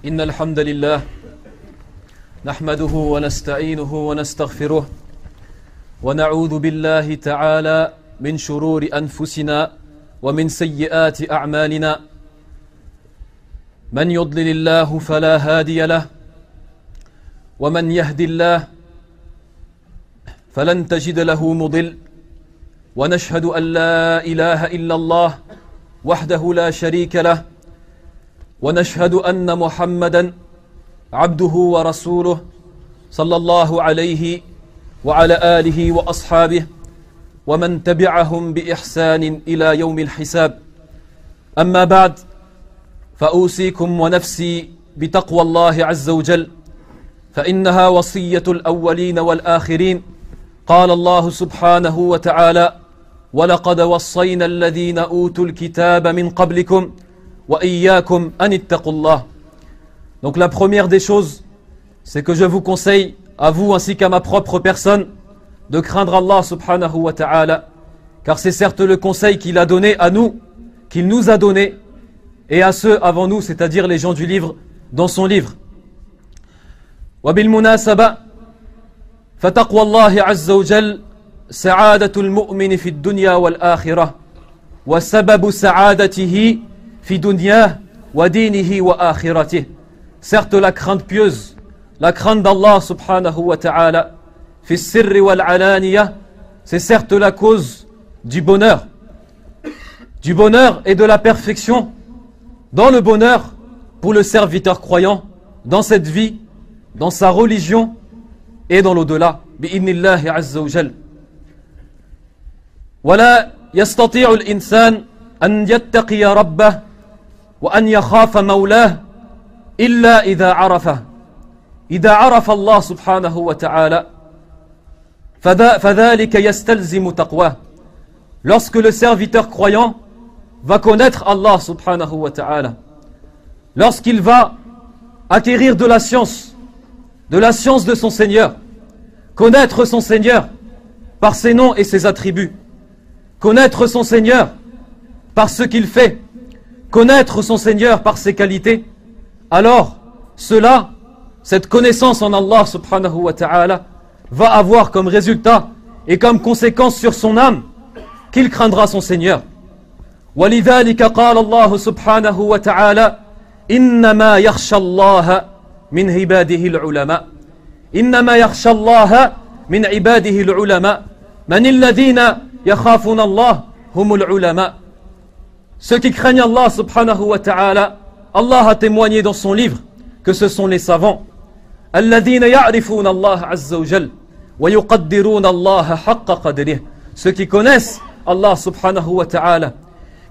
إن الحمد لله نحمده ونستعينه ونستغفره ونعوذ بالله تعالى من شرور أنفسنا ومن سيئات أعمالنا من يضلل الله فلا هادي له ومن يهد الله فلن تجد له مضل ونشهد أن لا إله إلا الله وحده لا شريك له ونشهد أن محمدا عبده ورسوله صلى الله عليه وعلى آله وأصحابه ومن تبعهم بإحسان إلى يوم الحساب أما بعد فأوصيكم ونفسي بتقوى الله عز وجل فإنها وصية الأولين والآخرين قال الله سبحانه وتعالى ولقد وصينا الذين أوتوا الكتاب من قبلكم وإياكم أن اتقوا الله. Donc la première des choses, c'est que je vous conseille, à vous ainsi qu'à ma propre personne, de craindre Allah subhanahu wa ta'ala, car c'est certes le conseil qu'il a donné à nous, qu'il nous a donné, et à ceux avant nous, c'est-à-dire les gens du livre, dans son livre. وبالمناسبة فتقوى الله عز وجل سعادة المؤمن في الدنيا والآخرة وسبب سعادته في دنياه ودينه وآخرته. Certes la crainte pieuse, la crainte d'Allah subhanahu wa ta'ala, fi sirri wal alaniya, c'est certes la cause du bonheur et de la perfection, dans le bonheur pour le serviteur croyant, dans cette vie, dans sa religion et dans l'au-delà, bi'idnillahi azza wa jal. ولا يستطيع الإنسان أن يتقي ربه وأن يخاف مولاه إلا إذا عرف الله سبحانه وتعالى فذلك يستلزم تقواه. Lorsque le serviteur croyant va connaître Allah subhanahu wa ta'ala, lorsqu'il va acquérir de la science de son Seigneur, connaître son Seigneur par ses noms et ses attributs, connaître son Seigneur par ce qu'il fait, connaître son Seigneur par ses qualités, alors cette connaissance en Allah subhanahu wa ta'ala va avoir comme résultat et comme conséquence sur son âme qu'il craindra son Seigneur. وَلِذَلِكَ قَالَ اللَّهُ سُبْحَانَهُ وَتَعَالَى إِنَّمَا يَخْشَى اللَّهَ مِنْ عِبَادِهِ الْعُلَمَاء إِنَّمَا يَخْشَى اللَّهَ مِنْ عِبَادِهِ الْعُلَمَاء مَنِ الَّذِينَ يَخَافُونَ اللَّهَ هُمُ الْعُلَمَاء. Ceux qui craignent Allah subhanahu wa ta'ala, Allah a témoigné dans son livre que ce sont les savants. الَّذِينَ يَعْرِفُونَ اللَّهَ عَزَّ وَجَلَّ وَيُقَدِّرُونَ اللَّهَ حَقَّ قَدْرِهِ. Ceux qui connaissent Allah subhanahu wa ta'ala,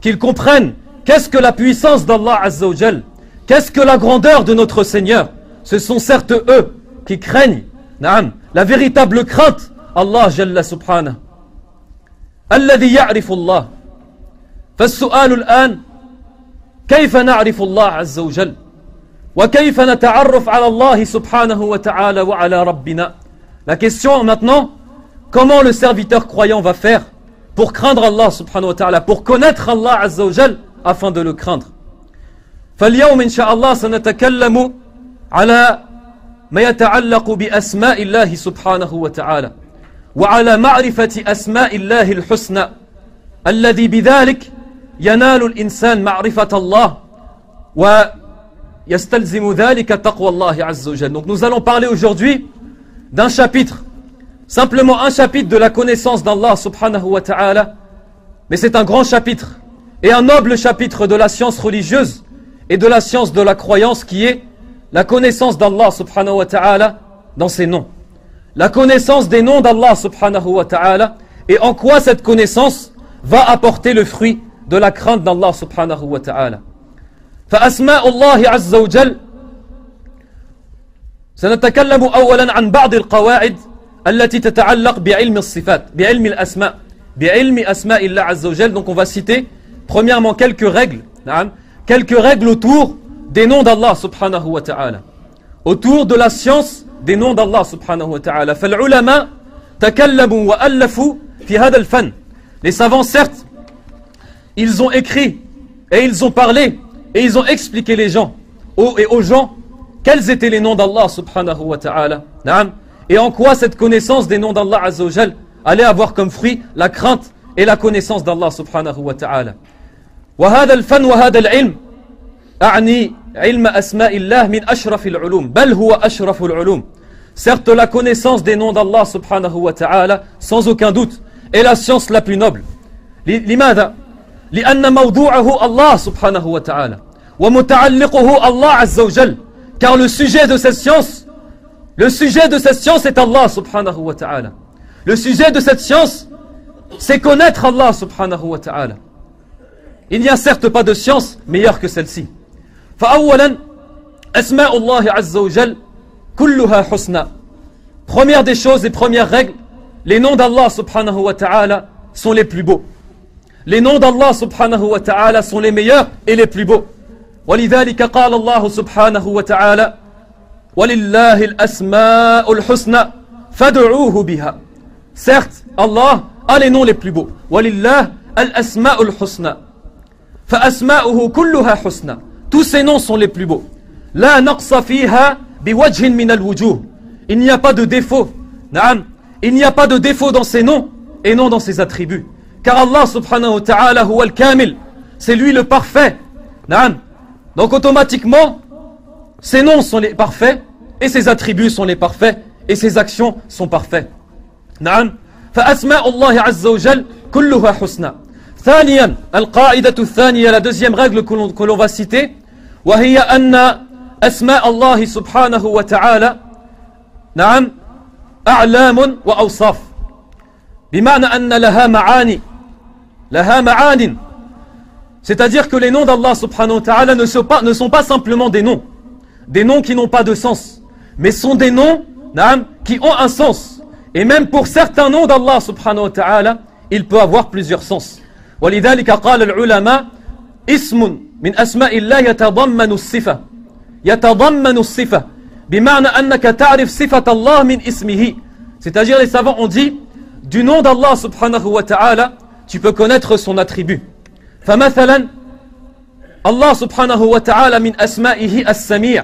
qu'ils comprennent qu'est-ce que la puissance d'Allah azza wa jal, qu'est-ce que la grandeur de notre Seigneur. Ce sont certes eux qui craignent la véritable crainte Allah jalla subhanahu. الذي يعرف الله. فالسؤال الآن كيف نعرف الله عز وجل وكيف نتعرف على الله سبحانه وتعالى وعلى ربنا. La question maintenant, comment le serviteur croyant va faire pour craindre Allah subhanahu wa ta'ala, pour connaître Allah azza wa jal afin de le craindre. فاليوم إن شاء الله سنتكلم على ما يتعلق بأسماء الله سبحانه وتعالى وعلى معرفة أسماء الله الحسنى الذي بذلك ينال الإنسان معرفة الله ويستلزم ذلك تقوى الله عز وجل. Donc nous allons parler aujourd'hui d'un chapitre, simplement un chapitre de la connaissance d'Allah subhanahu wa ta'ala, mais c'est un grand chapitre et un noble chapitre de la science religieuse et de la science de la croyance qui est la connaissance d'Allah subhanahu wa ta'ala dans ses noms. La connaissance des noms d'Allah subhanahu wa ta'ala et en quoi cette connaissance va apporter le fruit de la crainte d'Allah subhanahu wa ta'ala. فأسماء الله عز وجل سنتكلم أولا عن بعض القواعد التي تتعلق بعلم الصفات بعلم الأسماء بعلم أسماء الله عز وجل. Donc on va citer premièrement quelques règles autour des noms d'Allah subhanahu wa ta'ala, autour de la science des noms d'Allah subhanahu wa ta'ala. فالعلماء تكلموا وألفوا في هذا الفن. Les savants certes ils ont écrit et ils ont parlé et ils ont expliqué aux gens quels étaient les noms d'Allah subhanahu wa ta'ala, et en quoi cette connaissance des noms d'Allah azza wa jal allait avoir comme fruit la crainte et la connaissance d'Allah subhanahu wa ta'ala. وهذا الفن وهذا العلم أعني علم أسماء الله من أشرف العلوم بل هو أشرف العلوم. Certes, la connaissance des noms d'Allah subhanahu wa ta'ala, sans aucun doute, est la science la plus noble. لماذا؟ لأن موضوعه الله سبحانه وتعالى ومتعلقه الله عز وجل. Car le sujet de cette science est Allah subhanahu wa ta'ala. Le sujet de cette science, c'est connaître Allah subhanahu wa ta'ala. Il n'y a certes pas de science meilleure que celle-ci. فأولا أسماء الله عز وجل كلها حسنى. Première des choses et première règle, les noms d'Allah subhanahu wa ta'ala sont les plus beaux. Les noms d'Allah subhanahu wa ta'ala sont les meilleurs et les plus beaux. ولذلك قال الله سبحانه وتعالى ولله الأسماء الحسنى فادعوه بها. Certes, Allah a les noms les plus beaux. ولله الأسماء الحسنى فأسماؤه كلها حسنى. Tous ces noms sont les plus beaux. لا نقص فيها بوجه من الوجوه. Il n'y a pas de défaut. نعم. Il n'y a pas de défaut dans ces noms et non dans ses attributs. Car Allah subhanahu wa ta'ala huwa al-kamil. C'est lui le parfait. نعم. Donc automatiquement, ses noms sont les parfaits et ses attributs sont les parfaits et ses actions sont parfaites. نعم. فأسماء الله عز وجل كلها حسنى. ثانيا القاعدة الثانية, la deuxième règle que l'on va citer, وهي أن أسماء الله سبحانه وتعالى نعم أعلام وأوصاف. بمعنى أن لها معاني. C'est-à-dire que les noms d'Allah subhanahu wa ta'ala ne sont pas simplement des noms qui n'ont pas de sens, mais sont des noms qui ont un sens. Et même pour certains noms d'Allah subhanahu wa ta'ala, il peut avoir plusieurs sens. ولذلك قال العلماء اسم من أسماء الله يتضمن الصفة بمعنى أنك تعرف صفة الله من اسمه. C'est-à-dire les savants ont dit du nom d'Allah subhanahu wa ta'ala, tu peux connaître son attribut. فمثلا Allah subhanahu wa ta'ala min asma'ihi as-sami'.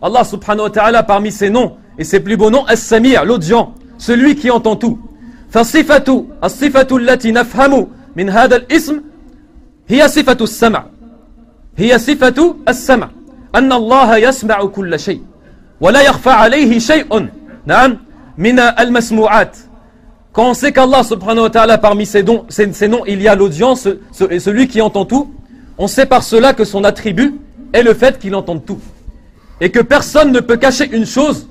Allah subhanahu wa ta'ala parmi ses noms et ses plus beaux noms, as-sami', l'audient, celui qui entend tout. فالصفة التي نفهم من هذا الاسم هي صفة السمع. هي صفة السمع أن الله يسمع كل شيء ولا يخفى عليه شيء نعم من المسموعات. Quand on sait qu'Allah subhanahu wa ta'ala parmi ses noms il y a l'audience et celui qui entend tout, on sait par cela que son attribut est le fait qu'il entende tout et que personne ne peut cacher une chose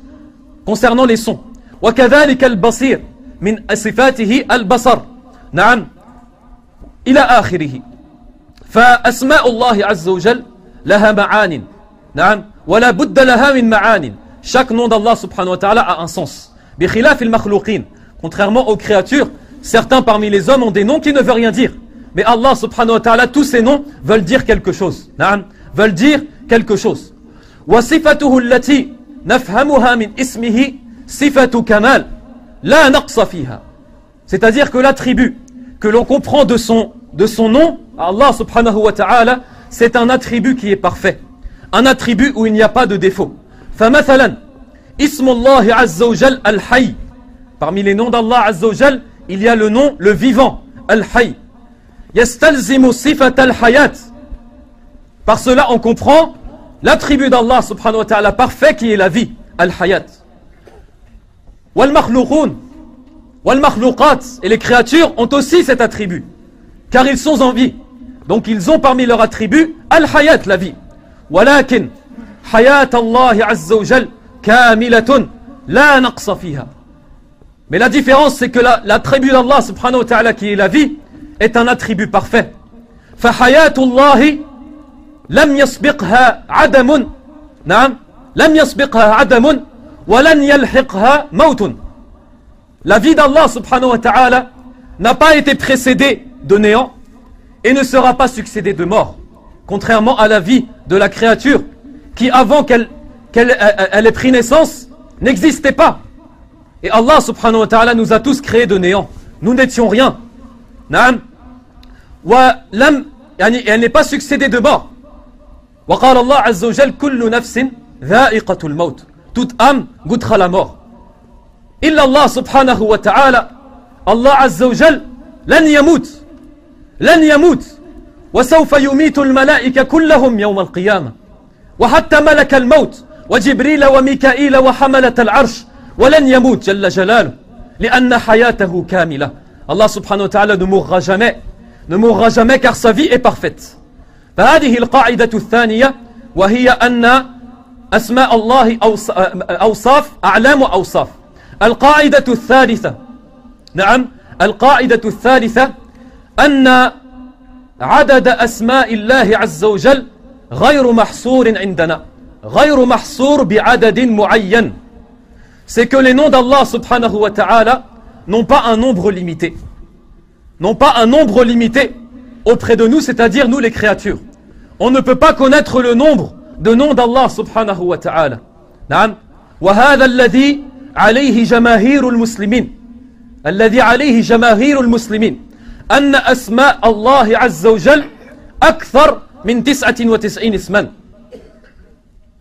concernant les sons. وكذلك البصير من صفاته البصر نعم إلى آخره. فأسماء الله عز وجل لها معان نعم ولا بد لها من معان. Chaque nom d'Allah subhanahu wa ta'ala a un sens. بخلاف المخلوقين. Contrairement aux créatures, certains parmi les hommes ont des noms qui ne veulent rien dire. Mais Allah subhanahu wa ta'ala, tous ces noms veulent dire quelque chose. نعم. Veulent dire quelque chose. وصفته التي نفهمها من اسمه صفة كمال لا نقص فيها. C'est-à-dire que l'attribut que l'on comprend de son nom, Allah subhanahu wa ta'ala, c'est un attribut qui est parfait. Un attribut où il n'y a pas de défaut. فمثلا اسم الله عز وجل الحي. Parmi les noms d'Allah Azza wa Jal, il y a le nom, le vivant, Al-Hayy. Yastalzimu sifat al-hayat. Par cela, on comprend l'attribut d'Allah subhanahu wa ta'ala parfait qui est la vie, Al-Hayat. Wal-makhlouqoun, wal-makhlouqat, et les créatures ont aussi cet attribut, car ils sont en vie. Donc ils ont parmi leurs attributs Al-Hayat, la vie. Walakin, hayat Allah Azza wa Jal, kamilatun, la naqsa fiha. Mais la différence, c'est que l'attribut d'Allah subhanahu wa ta'ala qui est la vie est un attribut parfait. فَحَيَاتُ اللَّهِ لَمْ يَسْبِقْهَا عَدَمٌ نعم لَمْ يَسْبِقْهَا عَدَمٌ وَلَنْ يَلْحِقْهَا مَوْتٌ. La vie d'Allah subhanahu wa ta'ala n'a pas été précédée de néant et ne sera pas succédée de mort. Contrairement à la vie de la créature qui avant qu'elle ait pris naissance n'existait pas. Et Allah subhanahu wa ta'ala nous a tous créés de néant. Nous n'étions rien. Naam. Elle n'est pas succédée de mort. وقال الله عز وجل كل نفس dha'iqatul maut. Toute âme goûtera la mort. Illa Allah subhanahu wa ta'ala, Allah azza wa jal, lan yamut. Lan yamut. وسوف يميت الملائكة كلهم يوم القيامة وحتى ملك الموت وجبريل وميكائيل وحملة العرش ولن يموت جل جلاله لأن حياته كاملة. Allah subhanahu wa ta'ala ne mourra jamais car sa vie est parfaite. فهذه القاعدة الثانية وهي أن أسماء الله أوصاف أعلام وأوصاف. القاعدة الثالثة نعم القاعدة الثالثة أن عدد أسماء الله عز وجل غير محصور عندنا غير محصور بعدد معين. C'est que les noms d'Allah subhanahu wa ta'ala n'ont pas un nombre limité. N'ont pas un nombre limité auprès de nous, c'est-à-dire nous les créatures. On ne peut pas connaître le nombre de noms d'Allah subhanahu wa ta'ala. نعم وهذا الذي عليه جماهير المسلمين الذي عليه جماهير المسلمين أن أسماء الله عز وجل أكثر من 99 اسما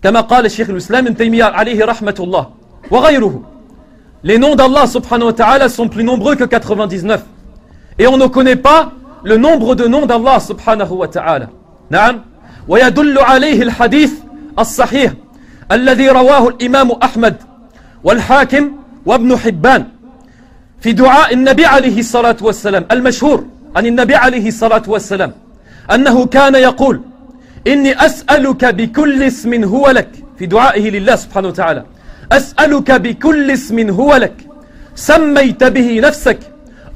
كما قال الشيخ الإسلام ابن تيمية عليه رحمة الله وغيره. Les noms d'Allah subhanahu wa ta'ala sont plus nombreux que 99 et on ne connaît pas le nombre de noms d'Allah subhanahu wa ta'ala. نعم ويدل عليه الحديث الصحيح الذي رواه الإمام أحمد والحاكم وابن حبان في دعاء النبي عليه الصلاة والسلام المشهور عن النبي عليه الصلاة والسلام أنه كان يقول إني أسألك بكل اسم هو لك في دعائه لله سبحانه وتعالى أسألك بكل اسم هو لك سميت به نفسك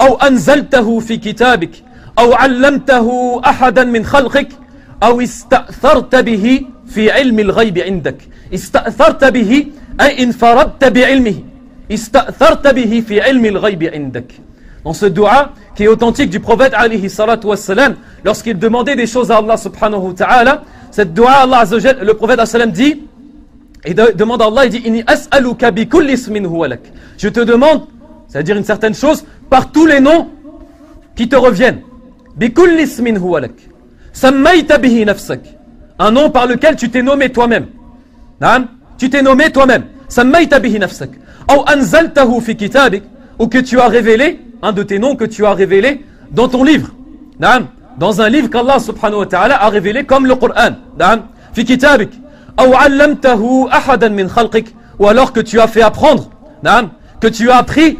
أو أنزلته في كتابك أو علمته أحدا من خلقك أو استأثرت به في علم الغيب عندك. استأثرت به أي انفردت بعلمه استأثرت به في علم الغيب عندك. Dans ce dua qui est authentique du prophète alayhi salatu wassalam, lorsqu'il demandait des choses à Allah subhanahu wa ta'ala, cette dua Allah azza wa jalla, le prophète sallam dit, il demande à Allah, il dit inni as'aluka bi kulli ismin huwa lak. Je te demande, c'est-à-dire une certaine chose, par tous les noms qui te reviennent. Bi kulli ismin huwa lak. Sammayta bihi nafsak. Un nom par lequel tu t'es nommé toi-même. Naam, tu t'es nommé toi-même. Sammayta bihi nafsak. Ou anzaltahu fi kitabik, ou que tu as révélé, un de tes noms que tu as révélé dans ton livre. Naam, dans un livre qu'Allah subhanahu wa ta'ala a révélé comme le Coran. Naam, fi kitabik. Ou allamtahu ahadan min khalqik, ou alors que tu as fait apprendre, naam, que tu as appris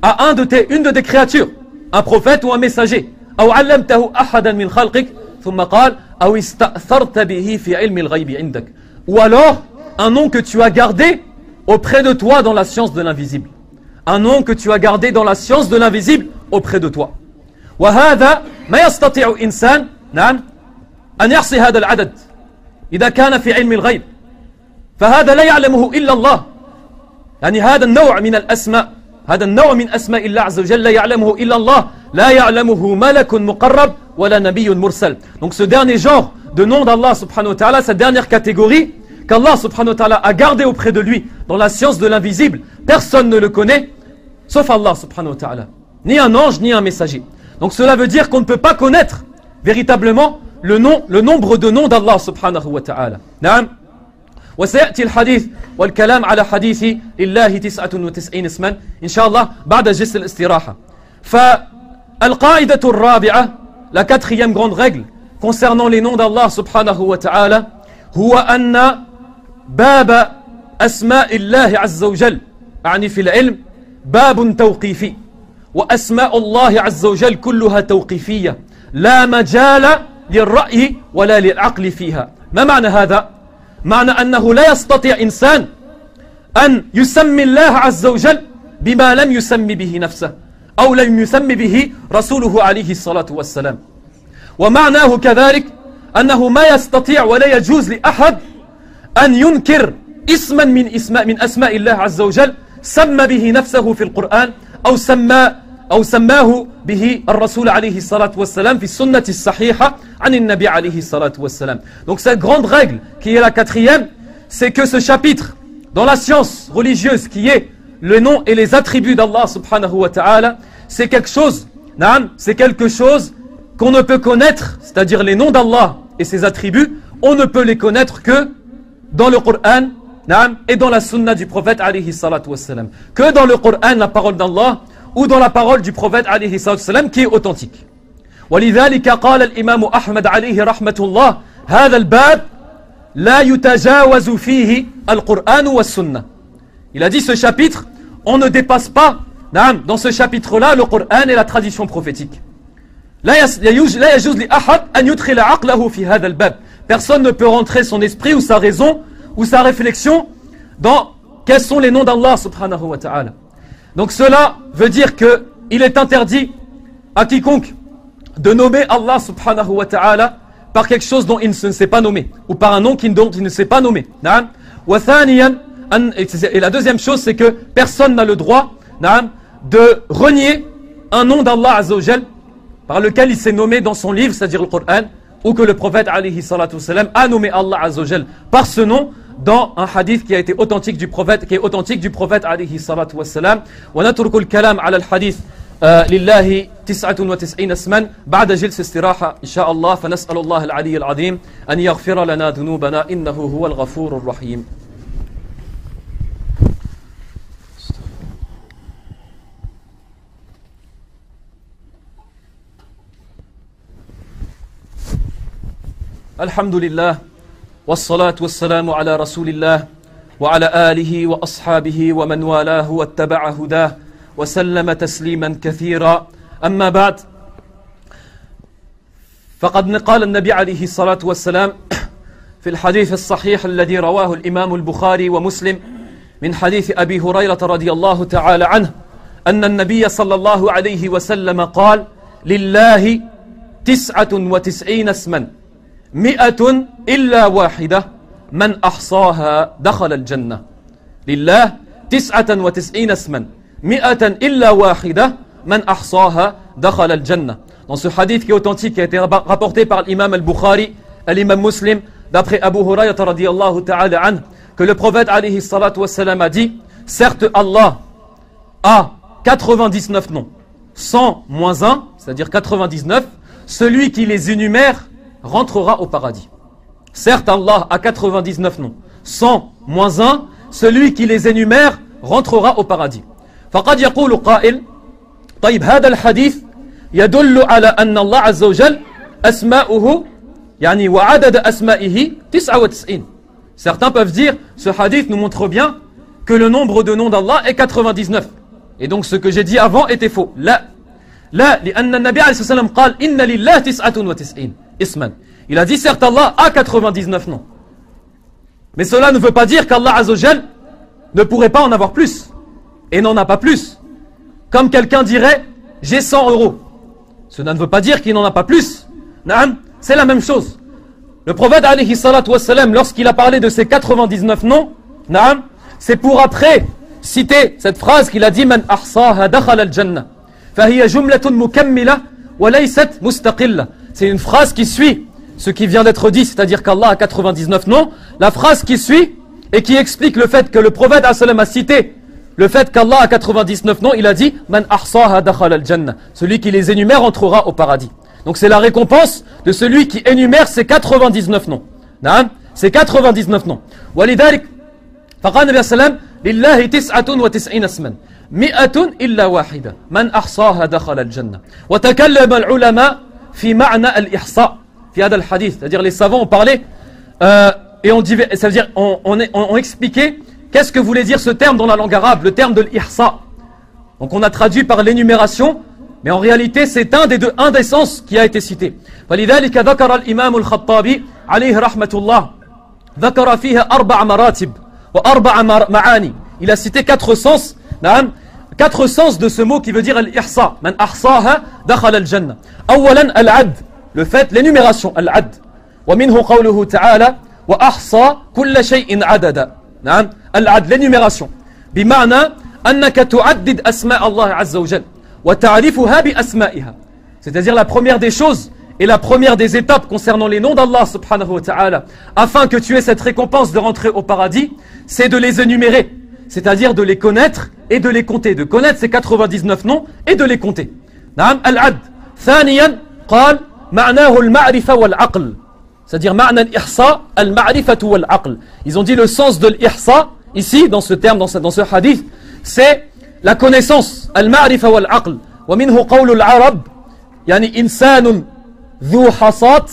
à une de tes créatures, un prophète ou un messager. Ou allamtahu ahadan min khalqik, thumma qal, ou ista'tharta bihi fi ilmi al-ghaybi indak. Ou alors un nom que tu as gardé auprès de toi dans la science de l'invisible. Un nom que tu as gardé dans la science de l'invisible auprès de toi. وهذا ما يستطيع إنسان نعم أن يحصي هذا العدد إذا كان في علم الغيب فهذا لا يعلمه إلا الله. يعني هذا النوع من الأسماء هذا النوع من أسماء الله عز وجل لا يعلمه إلا الله لا يعلمه ملك مقرب ولا نبي مرسل. Donc ce dernier genre de nom d'Allah subhanahu wa ta'ala, cette dernière catégorie qu'Allah subhanahu wa ta'ala a gardé auprès de lui dans la science de l'invisible, personne ne le connaît sauf Allah subhanahu wa ta'ala, ni un ange ni un messager. Donc cela veut dire qu'on ne peut pas connaître véritablement le nombre de noms d'Allah subhanahu wa ta'ala. نعم وسيأتي الحديث والكلام على حديث لله 99 اسما إن شاء الله بعد جلسة الاستراحة. فالقاعدة الرابعة, la quatrième grande règle concernant les noms d'Allah subhanahu wa ta'ala, هو أن باب أسماء الله عز وجل يعني في العلم باب توقيفي وأسماء الله عز وجل كلها توقيفية لا مجال للرأي ولا للعقل فيها. ما معنى هذا؟ معنى أنه لا يستطيع إنسان أن يسمي الله عز وجل بما لم يسمي به نفسه أو لم يسمي به رسوله عليه الصلاة والسلام. ومعناه كذلك أنه ما يستطيع ولا يجوز لأحد أن ينكر اسما من أسماء الله عز وجل سمى به نفسه في القرآن أو سماه به الرسول عليه الصلاة والسلام في السنة الصحيحة عن النبي عليه الصلاة والسلام. Donc cette grande règle qui est la quatrième, c'est que ce chapitre dans la science religieuse qui est le nom et les attributs d'Allah subhanahu wa ta'ala, c'est quelque chose qu'on ne peut connaître, c'est-à-dire les noms d'Allah et ses attributs, on ne peut les connaître que dans le Coran et dans la sunna du prophète alayhi salatu wassalam, que dans le Coran, la parole d'Allah, ou dans la parole du prophète alayhi salatu wassalam qui est authentique. ولذلك قال الإمام أحمد عليه رحمة الله هذا الباب لا يتجاوز فيه القرآن والسنة. Il a dit ce chapitre, on ne dépasse pas dans ce chapitre-là le Coran et la tradition prophétique. Personne ne peut rentrer son esprit ou sa raison ou sa réflexion dans quels sont les noms d'Allah subhanahu wa ta'ala. Donc cela veut dire que il est interdit à quiconque de nommer Allah subhanahu wa ta'ala par quelque chose dont il ne s'est pas nommé, ou par un nom dont il ne s'est pas nommé. Et la deuxième chose, c'est que personne n'a le droit de renier un nom d'Allah azza wa jal par lequel il s'est nommé dans son livre, c'est-à-dire le Coran, ou que le prophète alayhi salatu wassalam a nommé Allah azza wa jal par ce nom dans un hadith qui a été authentique du prophète, alayhi salatu wassalam. Wa natrukul kalam ala al-hadith لله 99 اسما بعد جلسة استراحة إن شاء الله فنسأل الله العلي العظيم أن يغفر لنا ذنوبنا إنه هو الغفور الرحيم. الحمد لله والصلاة والسلام على رسول الله وعلى آله وأصحابه ومن والاه واتبع هداه وسلم تسليما كثيرا. أما بعد فقد قال النبي عليه الصلاة والسلام في الحديث الصحيح الذي رواه الإمام البخاري ومسلم من حديث أبي هريرة رضي الله تعالى عنه أن النبي صلى الله عليه وسلم قال لله 99 اسما 100 إلا واحدة من أحصاها دخل الجنة. لله 99 اسما 100 إلا واحدة من أحصاها دخل الجنة. Dans ce hadith qui est authentique, qui a été rapporté par l'imam al-Bukhari, l'imam Muslim, d'après Abu Hurayra radiyallahu ta'ala anhu, que le prophète alayhi salatu wassalam a dit, certes Allah a 99 noms, 100 moins 1, c'est-à-dire 99, celui qui les énumère rentrera au paradis. Certes Allah a 99 noms, 100 moins 1, celui qui les énumère rentrera au paradis. فقد يقول قائل طيب هذا الحديث يدل على أن الله عز وجل أسماؤه يعني وعدد أسمائه 99. Certains peuvent dire ce hadith nous montre bien que le nombre de noms d'Allah est 99. Et donc ce que j'ai dit avant était faux. لا لأن النبي عليه الصلاة والسلام قال إن لله 99 اسما. Il a dit certes Allah a 99 noms. Mais cela ne veut pas dire qu'Allah Azza wa Jal ne pourrait pas en avoir plus. Et n'en a pas plus. Comme quelqu'un dirait, j'ai 100 €. Cela ne veut pas dire qu'il n'en a pas plus. C'est la même chose. Le prophète alayhi salatu wassalam, lorsqu'il a parlé de ses 99 noms, c'est pour après citer cette phrase qu'il a dit, Man ahsaha dakhala al-jannah. Fahiya jumlatun mukammila wa laysat mustaqilla. C'est une phrase qui suit ce qui vient d'être dit, c'est-à-dire qu'Allah a 99 noms. La phrase qui suit et qui explique le fait que le prophète alayhi salam a cité le fait qu'Allah a 99 noms, il a dit Man ahsaha dakhala al-jannah. Celui qui les énumère entrera au paradis. Donc c'est la récompense de celui qui énumère ces 99 noms. Ces 99 noms. ولذلك فقال النبي صلى الله عليه وسلم لله 99 اسما 100 إلا واحدة من أحصاها دخل الجنة. وتكلم العلماء في معنى الإحصاء في هذا الحديث. C'est-à-dire les savants ont parlé et ont expliqué qu'est-ce que voulait dire ce terme dans la langue arabe, le terme de l'ihsa. Donc on a traduit par l'énumération, mais en réalité c'est un des sens qui a été cité. فلذلك ذكر الإمام الخطابي عليه رحمة الله ذكر فيها 4 مراتب و4 معاني. Il a cité 4 sens, 4 sens de ce mot qui veut dire al-ihsa. Man ahsaha dakhala al-jannah. أولا العد, le fait, l'énumération, al-ad. ومنه قوله تعالى وأحصى كل شيء عددا. العد, l'énumération. بمعنى أنك تعدد أسماء الله عز وجل وتعرفها بأسمائها. C'est-à-dire la première des choses et la première des étapes concernant les noms d'Allah subhanahu wa ta'ala, afin que tu aies cette récompense de rentrer au paradis, c'est de les énumérer, c'est-à-dire de les connaître et de les compter, de connaître ces 99 noms et de les compter. العد. ثانيا قال معناه المعرفة والعقل. c'est-à-dire ma'na al-ihsa al-ma'rifatu wal-aql. Ils ont dit le sens de l'ihsa, ici, dans ce terme, dans ce hadith, c'est la connaissance, al-ma'rifa wal-aql. Wa minhu qawlu al-arab, yani insanun dhu hasat,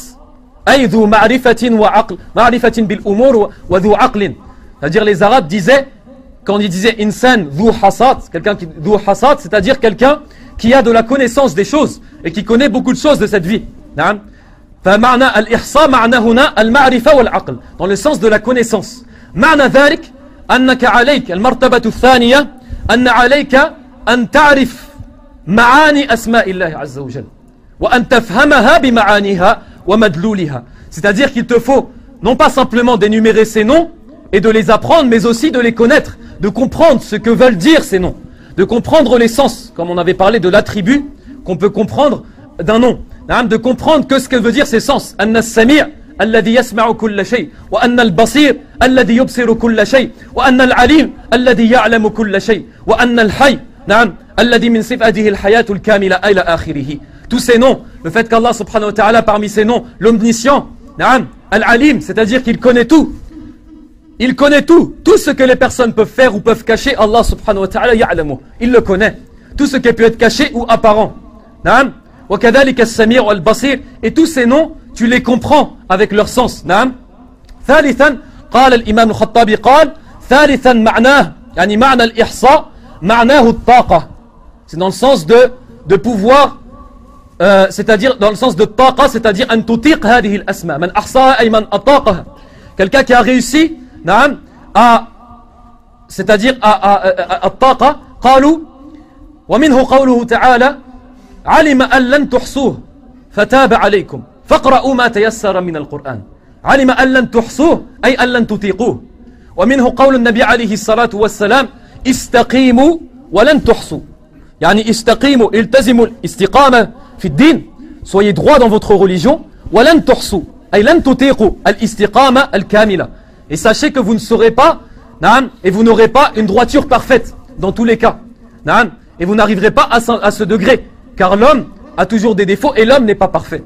ay dhu ma'rifatin wa aql, ma'rifatin bil-umur wa dhu aqlin. C'est-à-dire les Arabes disaient, quand ils disaient insan dhu hasat, quelqu'un qui dhu hasat, c'est-à-dire quelqu'un qui a de la connaissance des choses et qui connaît beaucoup de choses de cette vie. Na'am. فمعنى الإحصاء معنى هنا المعرفة والعقل dans le sens de la connaissance. معنى ذلك أنك عليك المرتبة الثانية أن عليك أن تعرف معاني أسماء الله عز وجل وأن تفهمها بمعانيها ومدلولها. C'est-à-dire qu'il te faut non pas simplement d'énumérer ces noms et de les apprendre, mais aussi de les connaître, de comprendre ce que veulent dire ces noms, de comprendre les sens, comme on avait parlé de l'attribut qu'on peut comprendre d'un nom, de comprendre que ce que veut dire ces sens. Anna as-sami' alladhi yasma'u kulla shay, wa anna al-basir alladhi yubsiru kulla shay, wa anna al-alim alladhi ya'lamu kulla shay, wa anna al-hayy, alladhi min sifatihi al-hayatu al-kamila ila akhirih. Tous ces noms, le fait qu'Allah subhanahu wa ta'ala parmi ces noms, l'omniscient, al-alim, c'est-à-dire qu'il connaît tout. Il connaît tout ce que les personnes peuvent faire ou peuvent cacher, Allah subhanahu wa ta'ala ya'lamu. Il le connaît. Tout ce qui peut être caché ou apparent. Naam. Wa kadhalika as-sami' wal basir, et tous ces noms, tu les comprends avec leur sens. Naam. ثالثا قال الإمام الخطابي قال ثالثا معناه يعني معنى الإحصاء معناه الطاقة. C'est dans le sens de pouvoir c'est-à-dire dans le sens de taqa, c'est-à-dire an tutiq hadhihi al-asma. Man ahsaha ay man ataqaha. Quelqu'un qui a réussi نعم c'est-à-dire الطاقة قالوا ومنه قوله تعالى علم أن لن تحصوه فتاب عليكم فاقرؤوا ما تيسر من القرآن. علم أن لن تحصوه أي أن لن تطيقوه. ومنه قول النبي عليه الصلاة والسلام استقيموا ولن تحصوا. يعني استقيموا التزموا الاستقامة في الدين, soyez droit dans votre religion, ولن تحصوا أي لن تطيقوا الاستقامة الكاملة. Et sachez que vous ne saurez pas, et vous n'aurez pas une droiture parfaite dans tous les cas. Et vous n'arriverez pas à ce degré, car l'homme a toujours des défauts et l'homme n'est pas parfait.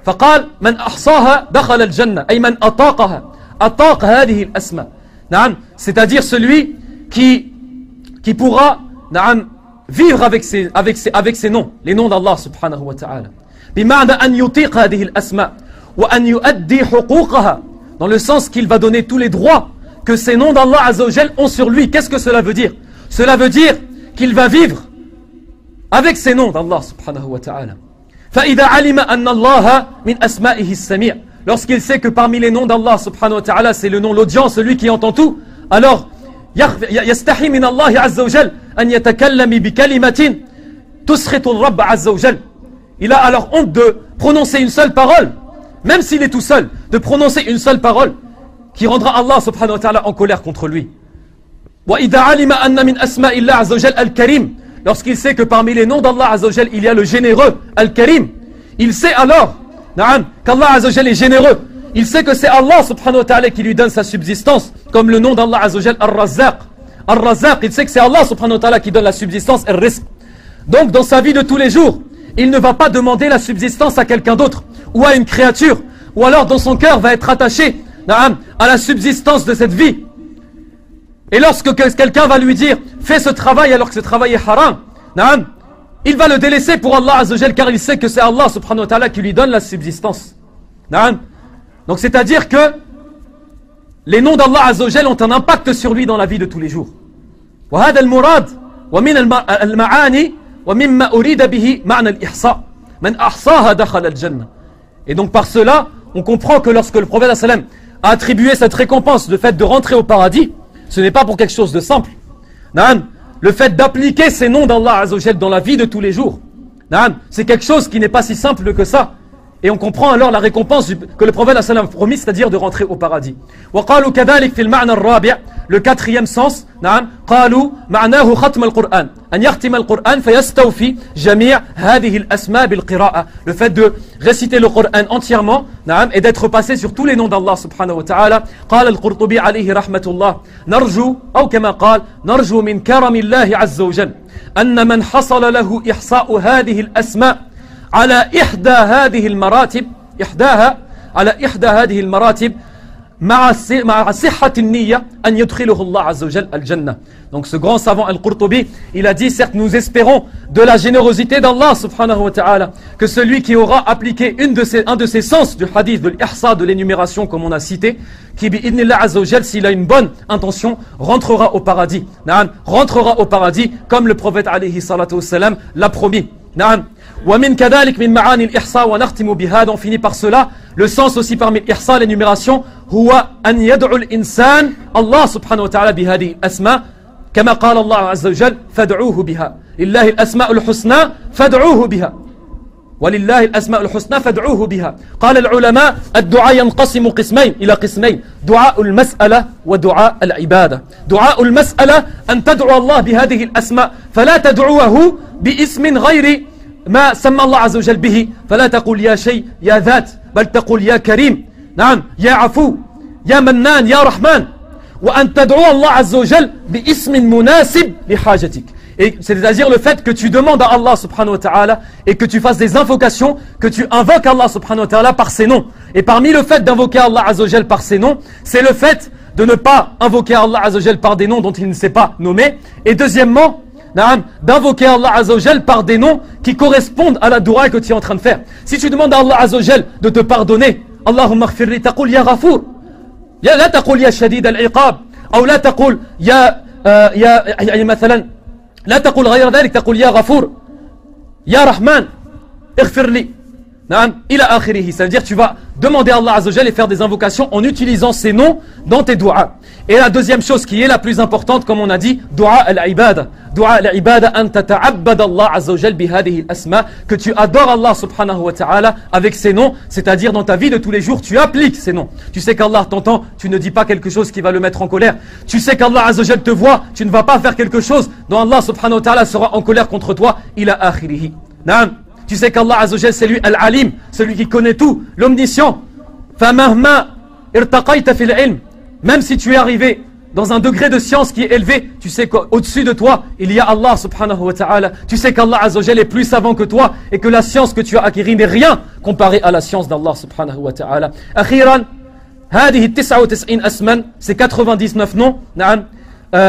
فقال من أحصاها دخل الجنة أي من أطاقها أطاق هذه الأسماء. C'est-à-dire celui qui pourra vivre avec ses noms, les noms d'Allah subhanahu wa ta'ala. بمعنى أن يطيق هذه الأسماء وأن يؤدي حقوقها, dans le sens qu'il va donner tous les droits que ces noms d'Allah Azza wa Jal ont sur lui. Qu'est-ce que cela veut dire? Cela veut dire qu'il va vivre avec ces noms d'Allah subhanahu wa ta'ala. فَإِذَا عَلِمَ أَنَّ اللَّهَ مِنْ أَسْمَائِهِ السَّمِيعِ, lorsqu'il sait que parmi les noms d'Allah subhanahu wa ta'ala c'est le nom l'audient, celui qui entend tout, alors يستحي من الله عز وجل أن يتكلم بكلمة تسخط الرب عز وجل. Il a alors honte de prononcer une seule parole, même s'il est tout seul, de prononcer une seule parole qui rendra Allah subhanahu wa ta'ala en colère contre lui. وَإِذَا عَلِمَ أَنَّ مِنْ أَسْمَاءِ اللَّهِ عَزَّ وَجَلَّ الْكَرِيمِ, lorsqu'il sait que parmi les noms d'Allah Azza wa Jal il y a le généreux, Al-Karim, il sait alors qu'Allah Azza wa Jal est généreux. Il sait que c'est Allah subhanahu wa ta'ala qui lui donne sa subsistance, comme le nom d'Allah Azza wa Jal, Ar-Razzaq. Ar-Razzaq, il sait que c'est Allah subhanahu wa ta'ala qui donne la subsistance, Ar-Rizq. Donc dans sa vie de tous les jours, il ne va pas demander la subsistance à quelqu'un d'autre, ou à une créature, ou alors dans son cœur va être attaché à la subsistance de cette vie. Et lorsque quelqu'un va lui dire fais ce travail alors que ce travail est haram, il va le délaisser pour Allah Azza wa Jal, car il sait que c'est Allah subhanahu wa ta'ala qui lui donne la subsistance. Donc c'est à dire que les noms d'Allah Azza wa Jal ont un impact sur lui dans la vie de tous les jours. وهذا المراد ومن المعاني ومما أريد به معنى الإحصاء من أحصاها دخل الجنة. Et donc par cela on comprend que lorsque le prophète sallam a attribué cette récompense, le fait de rentrer au paradis, ce n'est pas pour quelque chose de simple. Le fait d'appliquer ces noms d'Allah Azza wa Jal dans la vie de tous les jours, c'est quelque chose qui n'est pas si simple que ça. Et on comprend alors la récompense que le prophète a promis, c'est-à-dire de rentrer au paradis. وقالوا كذلك في المعنى الرابع, le quatrième sens, قالوا معناه ختم القرآن أن يختم القرآن فيستوفي جميع هذه الأسماء بالقراءة. Le fait de réciter le Coran entièrement et d'être passé sur tous les noms d'Allah subhanahu wa ta'ala. قال القرطبي عليه رحمة الله نرجو أو كما قال نرجو من كرم الله عز وجل أن من حصل له إحصاء هذه الأسماء على إحدى هذه المراتب إحداها على إحدى هذه المراتب مع صحة النية أن يدخله الله عز وجل الجنة. Donc ce grand savant Al-Qurtubi, il a dit, certes nous espérons de la générosité d'Allah subhanahu wa ta'ala, que celui qui aura appliqué un de ces sens du hadith, de l'ihsa, de l'énumération comme on a cité, qui bi'idnillah azza wa jal, s'il a une bonne intention, rentrera au paradis. Rentrera au paradis comme le prophète alayhi salatu wassalam l'a promis. ومن كذلك من معاني الإحصاء ونختم بهذا, on finit par cela, le sens aussi parmi l'ihsa, l'énumération, هو أن يدعو الإنسان الله سبحانه وتعالى بهذه الأسماء كما قال الله عز وجل فادعوه بها لله الأسماء الحسنى فادعوه بها ولله الأسماء الحسنى فادعوه بها. قال العلماء الدعاء ينقسم قسمين إلى قسمين, دعاء المسألة ودعاء العبادة. دعاء المسألة أن تدعو الله بهذه الأسماء فلا تدعوه باسم غير ما سمى الله عز وجل به, فلا تقول يا شيء يا ذات, بل تقول يا كريم, نعم, يا عفو, يا منان, يا رحمن, وأن تدعو الله عز وجل باسم مناسب لحاجتك. Et c'est-à-dire le fait que tu demandes à Allah subhanahu wa ta'ala et que tu fasses des invocations, que tu invoques Allah subhanahu wa ta'ala par ses noms. Et parmi le fait d'invoquer Allah azza wa jal par ses noms, c'est le fait de ne pas invoquer Allah azza wa jal par des noms dont il ne s'est pas nommé. Et deuxièmement, d'invoquer Allah azza wa jal par des noms qui correspondent à la dua que tu es en train de faire. Si tu demandes à Allah azza wa jal de te pardonner, Allahumma ighfirli, taqul ya ghafour, لا تقول يا شديد العقاب, أو لا تقول يا مثلا لا تقول غير ذلك, تقول يا غفور يا رحمن اغفر لي, نعم, إلى آخره. Ça veut dire tu vas demander à Allah azza wa jal et faire des invocations en utilisant ces noms dans tes du'as. Et la deuxième chose qui est la plus importante, comme on a dit, du'a al-ibada. Du'a al-ibada an tata'abbad Allah azza wa jal bihadihi al-asma, que tu adores Allah subhanahu wa ta'ala avec ces noms, c'est-à-dire dans ta vie de tous les jours, tu appliques ces noms. Tu sais qu'Allah t'entend, tu ne dis pas quelque chose qui va le mettre en colère. Tu sais qu'Allah azza wa jal te voit, tu ne vas pas faire quelque chose dont Allah subhanahu wa ta'ala sera en colère contre toi, ila akhirihi. Naam. Tu sais qu'Allah azza wa jal, c'est lui al-alim, celui qui connaît tout, l'omniscient. Famahma irtaqayta fil ilm, même si tu es arrivé dans un degré de science qui est élevé, tu sais qu'au-dessus de toi, il y a Allah subhanahu wa ta'ala. Tu sais qu'Allah azza wa jal est plus savant que toi et que la science que tu as acquérie n'est rien comparée à la science d'Allah subhanahu wa ta'ala. Akhiran, هذه 99 اسما, c'est 99 noms. نعم.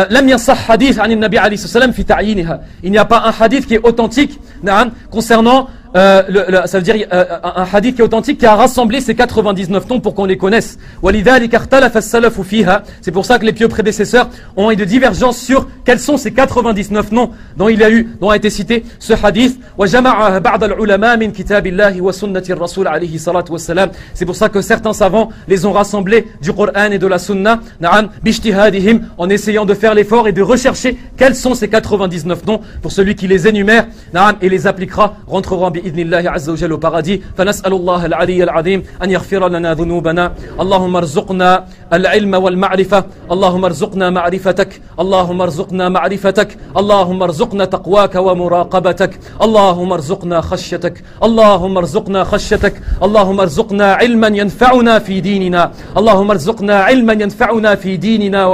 لم يصح حديث عن النبي عليه الصلاة والسلام في تعيينها. Il n'y a pas un hadith qui est authentique, نعم, concernant ça veut dire un hadith qui est authentique qui a rassemblé ces 99 noms pour qu'on les connaisse. وَلِذَلِكَ اخْتَلَفَ السَّلَفُ فِيهَا. C'est pour ça que les pieux prédécesseurs ont eu de divergences sur quels sont ces 99 noms dont a été cité ce hadith. وَجَمَعَهَ بَعْضَ الْعُلَمَاء مِنْ كِتَابِ اللَّهِ وَسُنَّةِ الرَّسُولِ عَلَيْهِ الصَّلَاةُ وَالسَّلَامُ. C'est pour ça que certains savants les ont rassemblés du Coran et de la Sunna, نعم, بِاجْتِهَادِهِمْ, en essayant de faire l'effort et de rechercher quels sont ces 99 noms. Pour celui qui les énumère, نعم, et les appliquera, rentrera بإذن الله عز وجل au paradis. فنسأل الله العلي العظيم أن يغفر لنا ذنوبنا. اللهم ارزقنا العلم والمعرفة, اللهم ارزقنا معرفتك, اللهم ارزقنا معرفتك, اللهم ارزقنا تقواك ومراقبتك, اللهم ارزقنا خشيتك, اللهم ارزقنا خشيتك, اللهم ارزقنا علما ينفعنا في ديننا, اللهم ارزقنا علما ينفعنا في ديننا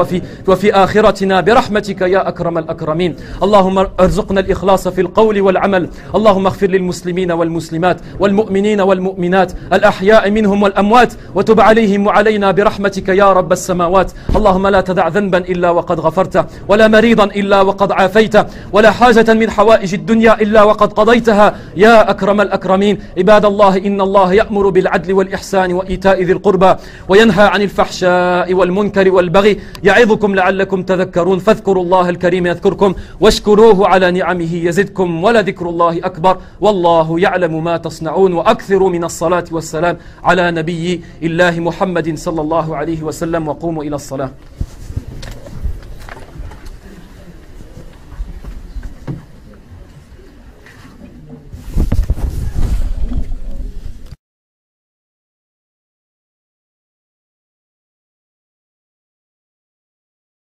وفي آخرتنا برحمتك يا أكرم الأكرمين. اللهم ارزقنا الإخلاص في القول والعمل. اللهم اغفر للمسلمين والمسلمات والمؤمنين والمؤمنات الأحياء منهم والأموات, وتب عليهم وعلينا برحمتك يا رب السماوات. اللهم لا تدع ذنبا إلا وقد غفرته, ولا مريضا إلا وقد عافيته, ولا حاجة من حوائج الدنيا إلا وقد قضيتها يا أكرم الأكرمين. عباد الله, إن الله يأمر بالعدل والإحسان وإيتاء ذي القربى وينهى عن الفحشاء والمنكر والبغي يعظكم لعلكم تذكرون. فاذكروا الله الكريم يذكركم, واشكروه على نعمه يزدكم, ولذكر الله أكبر, والله يعلم ما تصنعون. وأكثروا من الصلاة والسلام على نبي الله محمد صلى الله عليه وسلم, وقوموا إلى الصلاة.